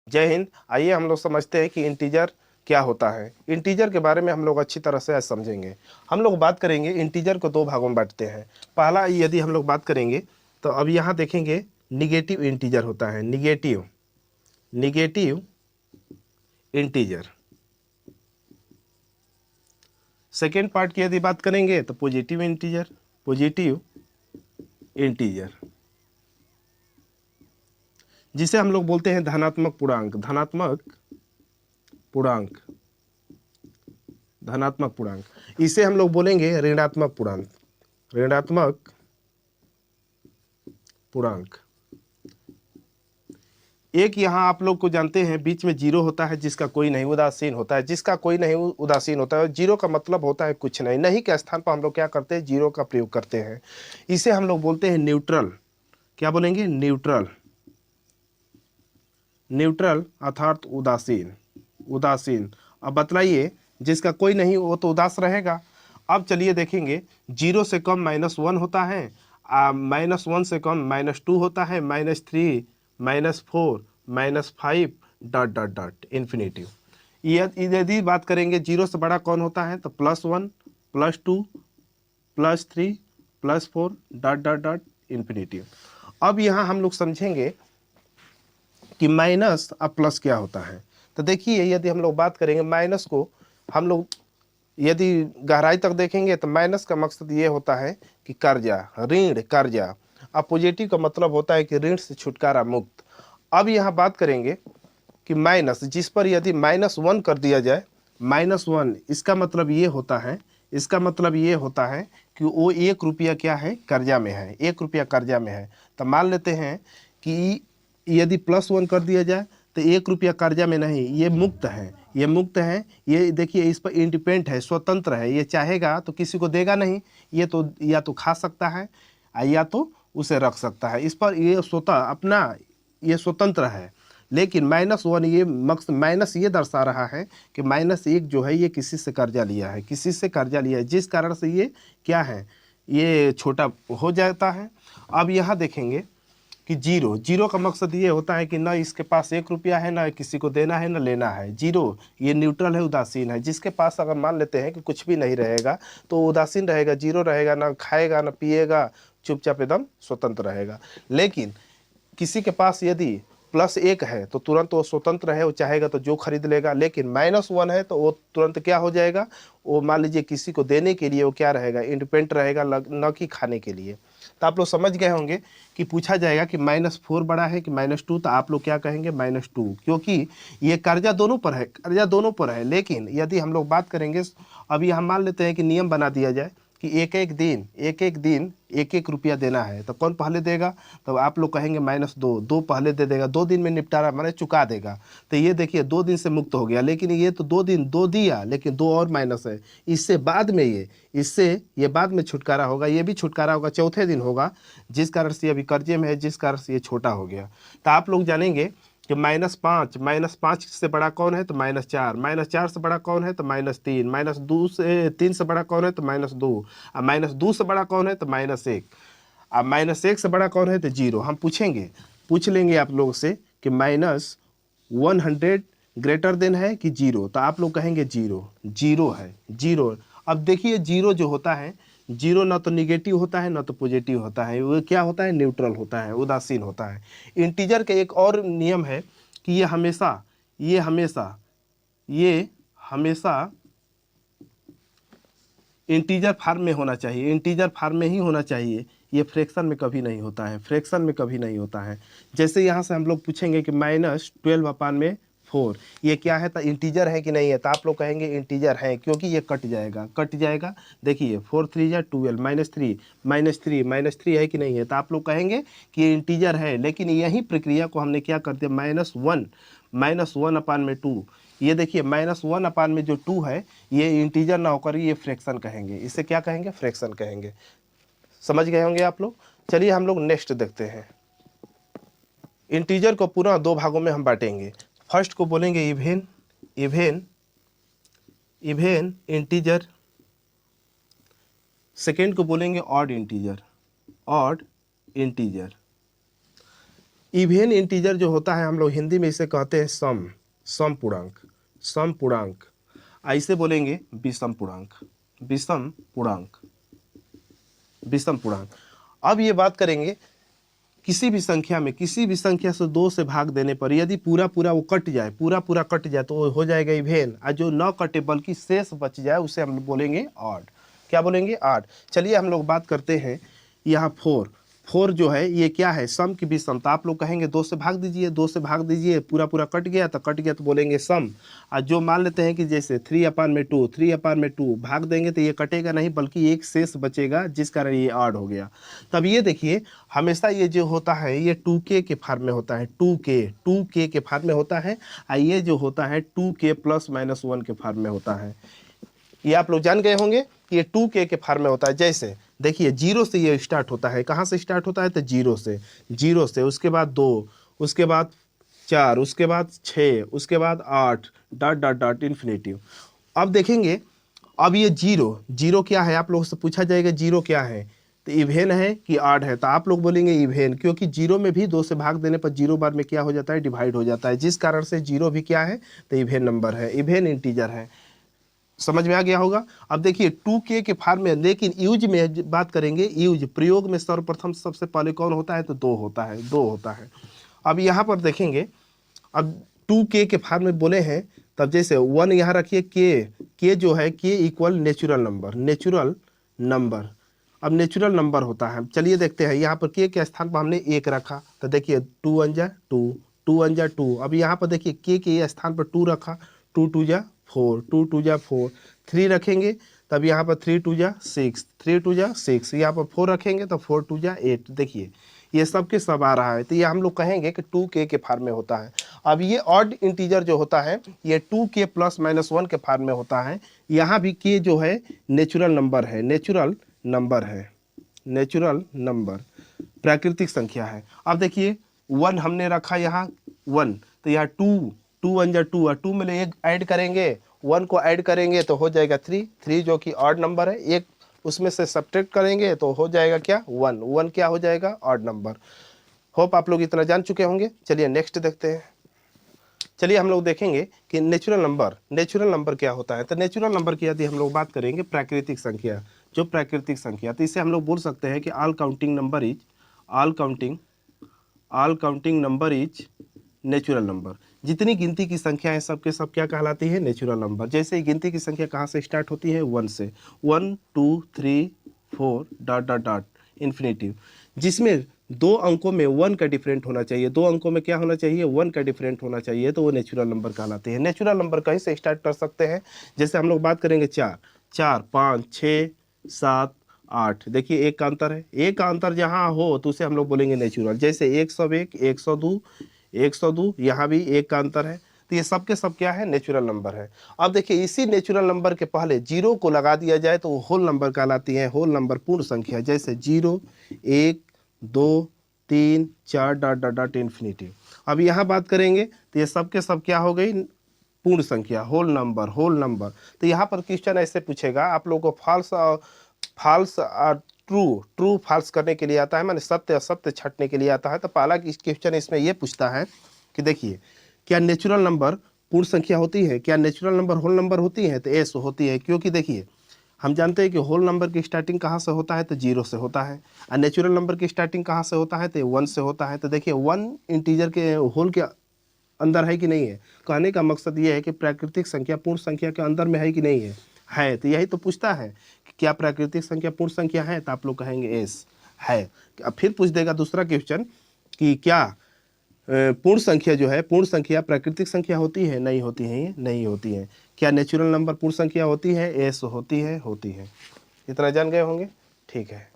जय हिंद। आइए हम लोग समझते हैं कि इंटीजर क्या होता है। इंटीजर के बारे में हम लोग अच्छी तरह से आज समझेंगे। हम लोग बात करेंगे इंटीजर को दो भागों में बांटते हैं। पहला यदि हम लोग बात करेंगे तो अब यहाँ देखेंगे निगेटिव इंटीजर होता है, निगेटिव इंटीजर। सेकेंड पार्ट की यदि बात करेंगे तो पॉजिटिव इंटीजर, जिसे हम लोग बोलते हैं धनात्मक पूर्णांक, धनात्मक पूर्णांक। इसे हम लोग बोलेंगे ऋणात्मक पूर्णांक। एक यहाँ आप लोग को जानते हैं बीच में जीरो होता है, जिसका कोई नहीं उदासीन होता है, उदासीन होता है। जीरो का मतलब होता है कुछ नहीं, नहीं के स्थान पर हम लोग क्या करते हैं, जीरो का प्रयोग करते हैं। इसे हम लोग बोलते हैं न्यूट्रल। क्या बोलेंगे? न्यूट्रल अर्थात उदासीन। अब बतलाइए, जिसका कोई नहीं वो तो उदास रहेगा। अब चलिए देखेंगे, जीरो से कम -1 होता है, -1 से कम -2 होता है, -3, -4, -5 डॉट डॉट डॉट इन्फिनिटिव। यदि बात करेंगे जीरो से बड़ा कौन होता है तो +1, +2, +3, +4 डॉट डॉट डॉट इन्फिनिटिव। अब यहाँ हम लोग समझेंगे कि माइनस अब प्लस क्या होता है। तो देखिए, यदि हम लोग बात करेंगे माइनस को, हम लोग यदि गहराई तक देखेंगे तो माइनस का मकसद ये होता है कि कर्जा, ऋण, कर्जा। अब पॉजिटिव का मतलब होता है कि ऋण से छुटकारा, मुक्त। अब यहाँ बात करेंगे कि माइनस, जिस पर यदि -1 कर दिया जाए, -1, इसका मतलब ये होता है कि वो 1 रुपया क्या है, कर्जा में है, 1 रुपया कर्जा में है। तो मान लेते हैं कि यदि +1 कर दिया जाए तो 1 रुपया कर्जा में नहीं, ये मुक्त है, ये देखिए इस पर इंडिपेंडेंट है, स्वतंत्र है। ये चाहेगा तो किसी को देगा नहीं, ये तो या तो खा सकता है या तो उसे रख सकता है। इस पर ये ये स्वतंत्र है। लेकिन -1 ये मकसद, माइनस ये दर्शा रहा है कि -1 जो है ये किसी से कर्जा लिया है, जिस कारण से ये क्या है, ये छोटा हो जाता है। अब यहाँ देखेंगे कि जीरो का मकसद ये होता है कि न इसके पास 1 रुपया है, न किसी को देना है, न लेना है। जीरो ये न्यूट्रल है, उदासीन है। जिसके पास अगर मान लेते हैं कि कुछ भी नहीं रहेगा तो उदासीन रहेगा, जीरो रहेगा, ना खाएगा न पिएगा, चुपचाप एकदम स्वतंत्र रहेगा। लेकिन किसी के पास यदि +1 है तो तुरंत वो स्वतंत्र है, वो चाहेगा तो जो खरीद लेगा। लेकिन -1 है तो वो तुरंत क्या हो जाएगा, वो मान लीजिए किसी को देने के लिए वो क्या रहेगा, इंडिपेंडेंट रहेगा, न कि खाने के लिए। तो आप लोग समझ गए होंगे कि पूछा जाएगा कि -4 बड़ा है कि -2, तो आप लोग क्या कहेंगे, -2, क्योंकि ये कर्जा दोनों पर है। लेकिन यदि हम लोग बात करेंगे, अभी हम मान लेते हैं कि नियम बना दिया जाए कि एक एक दिन 1 रुपया देना है, तो कौन पहले देगा? तो आप लोग कहेंगे -2, 2 पहले दे देगा, 2 दिन में निपटारा माने चुका देगा। तो ये देखिए 2 दिन से मुक्त हो गया। लेकिन ये तो 2 दिया, लेकिन 2 और माइनस है, इससे बाद में ये बाद में छुटकारा होगा, ये भी छुटकारा होगा, चौथे दिन होगा, जिस कारण से अभी कर्जे में है, जिस कारण से ये छोटा हो गया। तो आप लोग जानेंगे कि -5 से बड़ा कौन है तो -4, -4 से बड़ा कौन है तो -3, -2 से 3 से बड़ा कौन है तो -2, और -2 से बड़ा कौन है तो -1, अब -1 से बड़ा कौन है तो 0। हम पूछ लेंगे आप लोग से कि -100 ग्रेटर देन है कि 0, तो आप लोग कहेंगे 0 है, 0। अब देखिए जीरो जो होता है, जीरो ना तो निगेटिव होता है ना तो पॉजिटिव होता है, वो क्या होता है, न्यूट्रल होता है, उदासीन होता है। इंटीजर का एक और नियम है कि ये हमेशा इंटीजर फॉर्म में होना चाहिए, इंटीजर फॉर्म में ही होना चाहिए। ये फ्रैक्शन में कभी नहीं होता है, जैसे यहाँ से हम लोग पूछेंगे कि -12/4 ये क्या है, तो इंटीजर है कि नहीं है, तो आप लोग कहेंगे इंटीजर है, क्योंकि ये कट जाएगा। देखिए 4 3 जा 12, -3 है कि नहीं है, तो आप लोग कहेंगे कि ये इंटीजर है। लेकिन यही प्रक्रिया को हमने क्या कर दिया, -1/2। ये देखिए -1 में जो 2 है, ये इंटीजर ना होकर ये फ्रैक्शन कहेंगे। इसे क्या कहेंगे, फ्रैक्शन कहेंगे। समझ गए होंगे आप लोग। चलिए हम लोग नेक्स्ट देखते हैं। इंटीजर को पुनः 2 भागों में हम बांटेंगे। फर्स्ट को बोलेंगे इवेन इंटीजर, सेकेंड को बोलेंगे ऑड इंटीजर। इवेन इंटीजर जो होता है हम लोग हिंदी में इसे कहते हैं सम पूर्णांक, सम पूर्णांक। ऐसे बोलेंगे विषम पूर्णांक, विषम पूर्णांक, विषम पूर्णांक। अब ये बात करेंगे किसी भी संख्या में, किसी भी संख्या से 2 से भाग देने पर यदि पूरा पूरा वो कट जाए, पूरा पूरा कट जाए तो वो हो जाएगा इवेन, और जो न कटे बल्कि शेष बच जाए उसे हम बोलेंगे ऑड। क्या बोलेंगे? ऑड। चलिए हम लोग बात करते हैं यहाँ 4 जो है ये क्या है? सम की विषमता। आप लोग कहेंगे 2 से भाग दीजिए, 2 से भाग दीजिए, पूरा पूरा कट गया तो बोलेंगे सम। और जो मान लेते हैं कि जैसे 3/2 भाग देंगे तो ये कटेगा नहीं बल्कि एक शेष बचेगा, जिस कारण ये ऑड हो गया। तब ये देखिए हमेशा ये जो होता है ये 2k के फॉर्म में होता है, 2k के फॉर्म में होता है, और ये जो होता है 2k ± 1 के फॉर्म में होता है। ये आप लोग जान गए होंगे कि ये 2k के फॉर्म में होता है। जैसे देखिए 0 से ये स्टार्ट होता है, कहाँ से स्टार्ट होता है? तो 0 से, उसके बाद 2, उसके बाद 4, उसके बाद 6, उसके बाद 8, डॉट डॉट डॉट इन्फिनेटिव। अब देखेंगे, अब ये 0 क्या है? आप लोगों से पूछा जाएगा 0 क्या है, तो इवेन है कि ऑड है? तो आप लोग बोलेंगे इवेन, क्योंकि 0 में भी 2 से भाग देने पर 0 बार में क्या हो जाता है? डिवाइड हो जाता है, जिस कारण से 0 भी क्या है? तो इवेन नंबर है, इवेन इंटीजर है। समझ में आ गया होगा। अब देखिए 2k के फॉर्म में, लेकिन यूज में बात करेंगे, यूज प्रयोग में सर्वप्रथम सबसे पहले कौन होता है? तो 2 होता है। अब यहाँ पर देखेंगे, अब 2k के फॉर्म में बोले हैं, तब जैसे 1 यहाँ रखिए, k जो है k इक्वल नेचुरल नंबर। अब नेचुरल नंबर होता है, चलिए देखते हैं। यहाँ पर k के स्थान पर हमने 1 रखा, तो देखिए 2 1 जा 2, 2 1 जा 2। अब यहाँ पर देखिए k के स्थान पर 2 रखा, 2 2 जा 4, 2 2 जा 4, 3 रखेंगे तब यहाँ पर 3 2 जा 6, 3 2 जा 6, यहाँ पर 4 रखेंगे तो 4 2 जा 8। देखिए ये सब के सब आ रहा है, तो ये हम लोग कहेंगे कि 2k के फॉर्म में होता है। अब ये ऑड इंटीजर जो होता है ये 2k ± 1 के फॉर्म में होता है। यहाँ भी k जो है नेचुरल नंबर, प्राकृतिक संख्या है। अब देखिए 1 हमने रखा यहाँ 1, तो यहाँ 2 1 जा 2, और 2 में एक ऐड करेंगे, 1 को ऐड करेंगे तो हो जाएगा 3 जो कि ऑड नंबर है। एक उसमें से सब्ट्रैक्ट करेंगे तो हो जाएगा क्या? 1 क्या हो जाएगा? Odd number. होप आप लोग इतना जान चुके होंगे। चलिए नेक्स्ट देखते हैं। चलिए हम लोग देखेंगे कि नेचुरल नंबर क्या होता है। तो नेचुरल नंबर की यदि हम लोग बात करेंगे, प्राकृतिक संख्या, जो प्राकृतिक संख्या, तो इसे हम लोग बोल सकते हैं कि all counting number is natural number. जितनी गिनती की संख्या है सबके सब क्या कहलाती है? Natural number. जैसे गिनती की संख्या कहाँ से स्टार्ट होती है? 1 से, 1 2 3 4 डॉट डॉट डॉट इन्फिनेटिव, जिसमें 2 अंकों में 1 का डिफरेंट होना चाहिए। 2 अंकों में क्या होना चाहिए? 1 का डिफरेंट होना चाहिए, तो वो नेचुरल नंबर कहलाते हैं। नेचुरल नंबर कहीं से स्टार्ट कर सकते हैं, जैसे हम लोग बात करेंगे 4 5 6 7 8। देखिए एक का अंतर है, एक का अंतर जहाँ हो तो उसे हम लोग बोलेंगे नेचुरल। जैसे 101 102 यहाँ भी एक का अंतर है, तो ये सब के सब क्या है? नेचुरल नंबर है। अब देखिए इसी नेचुरल नंबर के पहले 0 को लगा दिया जाए तो वो होल नंबर कहलाती है, होल नंबर, पूर्ण संख्या। जैसे 0 1 2 3 4 डॉट डॉट डॉट इन्फिनिटी। अब यहाँ बात करेंगे तो ये सब के सब क्या हो गई? पूर्ण संख्या, होल नंबर। तो यहाँ पर क्वेश्चन ऐसे पूछेगा, आप लोगों को फॉल्स और ट्रू फॉल्स करने के लिए आता है, माने सत्य असत्य छांटने के लिए आता है। तो पहला क्वेश्चन इसमें ये पूछता है कि देखिए क्या नेचुरल नंबर पूर्ण संख्या होती है? क्या नेचुरल नंबर होल नंबर होती है? तो एस होती है, क्योंकि देखिए हम जानते हैं कि होल नंबर की स्टार्टिंग कहाँ से होता है? तो 0 से होता है, और नेचुरल नंबर की स्टार्टिंग कहाँ से होता है? तो 1 से होता है। तो देखिए 1 इंटीजर के होल के अंदर है कि नहीं है? कहने का मकसद ये है कि प्राकृतिक संख्या पूर्ण संख्या के अंदर में है कि नहीं है। तो यही तो पूछता है कि क्या प्राकृतिक संख्या पूर्ण संख्या है? तो आप लोग कहेंगे एस है। अब फिर पूछ देगा दूसरा क्वेश्चन कि क्या पूर्ण संख्या जो है, पूर्ण संख्या प्राकृतिक संख्या होती है? नहीं होती है। क्या नेचुरल नंबर पूर्ण संख्या होती है? एस होती है। इतना जान गए होंगे, ठीक है।